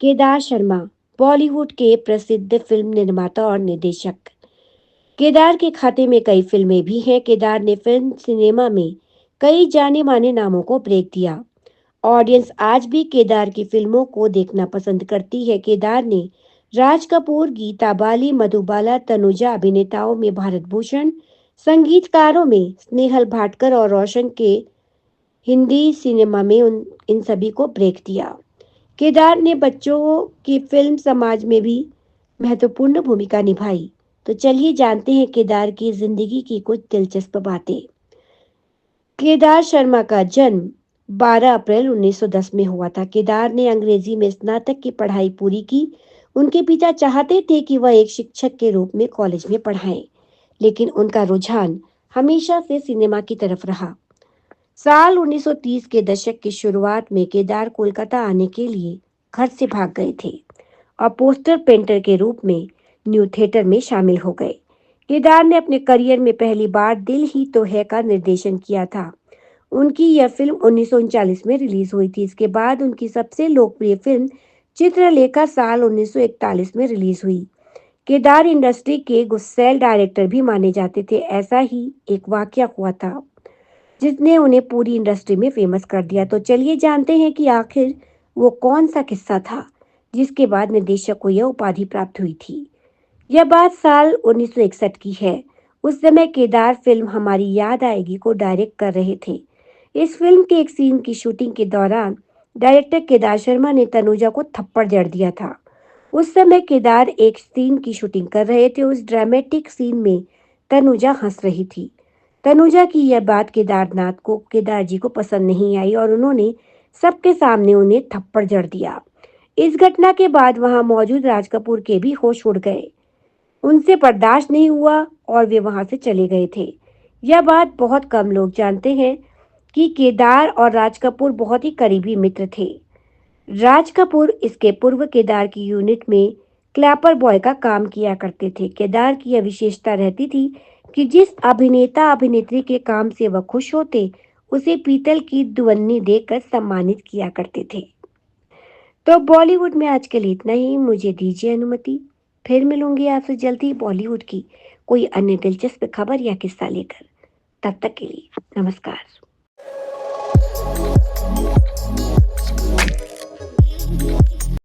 केदार शर्मा बॉलीवुड के प्रसिद्ध फिल्म निर्माता और निर्देशक। केदार के खाते में कई फिल्में भी हैं। केदार ने फिल्म सिनेमा में कई जाने माने नामों को ब्रेक दिया। ऑडियंस आज भी केदार की फिल्मों को देखना पसंद करती है। केदार ने राज कपूर, गीता बाली, मधुबाला, तनुजा अभिनेताओं में भारत भूषण, संगीतकारों में स्नेहल भाटकर और रोशन के हिंदी सिनेमा में इन सभी को ब्रेक दिया। केदार ने बच्चों की फिल्म समाज में भी महत्वपूर्ण भूमिका निभाई। तो चलिए जानते हैं केदार की जिंदगी की कुछ दिलचस्प बातें। केदार शर्मा का जन्म 12 अप्रैल 1910 में हुआ था। केदार ने अंग्रेजी में स्नातक की पढ़ाई पूरी की। उनके पिता चाहते थे कि वह एक शिक्षक के रूप में कॉलेज में पढ़ाएं, लेकिन उनका रुझान हमेशा से सिनेमा की तरफ रहा। साल 1930 के दशक की शुरुआत में केदार कोलकाता आने के लिए घर से भाग गए थे और पोस्टर पेंटर के रूप में न्यू थिएटर में शामिल हो गए। केदार ने अपने करियर में पहली बार दिल ही तो है का निर्देशन किया था। उनकी यह फिल्म 1939 में रिलीज हुई थी। इसके बाद उनकी सबसे लोकप्रिय फिल्म चित्रलेखा साल 1941 में रिलीज हुई। केदार इंडस्ट्री के गुस्सैल डायरेक्टर भी माने जाते थे। ऐसा ही एक वाकया हुआ था जिसने उन्हें पूरी इंडस्ट्री में फेमस कर दिया। तो चलिए जानते हैं कि आखिर वो कौन सा किस्सा था जिसके बाद निर्देशक को यह उपाधि प्राप्त हुई थी। यह बात साल 1961 की है। उस समय केदार फिल्म हमारी याद आएगी को डायरेक्ट कर रहे थे। इस फिल्म के एक सीन की शूटिंग के दौरान डायरेक्टर केदार शर्मा ने तनुजा को थप्पड़ जड़ दिया था। उस समय केदार एक सीन की शूटिंग कर रहे थे। उस ड्रामेटिक सीन में तनुजा हंस रही थी। तनुजा की यह बात केदार जी को पसंद नहीं आई और उन्होंने सबके सामने उन्हें थप्पड़ जड़ दिया। इस घटना के बाद वहां मौजूद राज कपूर के भी होश उड़ गए। उनसे बर्दाश्त नहीं हुआ और वे वहां से चले गए थे। यह बात बहुत कम लोग जानते हैं कि केदार और राज कपूर बहुत ही करीबी मित्र थे। राज कपूर इसके पूर्व केदार की यूनिट में क्लैपर बॉय का काम किया करते थे। केदार की यह विशेषता रहती थी कि जिस अभिनेता अभिनेत्री के काम से वह खुश होते उसे पीतल की दुवन्नी देकर सम्मानित किया करते थे। तो बॉलीवुड में आज के लिए इतना ही। मुझे दीजिए अनुमति। फिर मिलूंगी आपसे जल्दी बॉलीवुड की कोई अन्य दिलचस्प खबर या किस्सा लेकर। तब तक के लिए नमस्कार।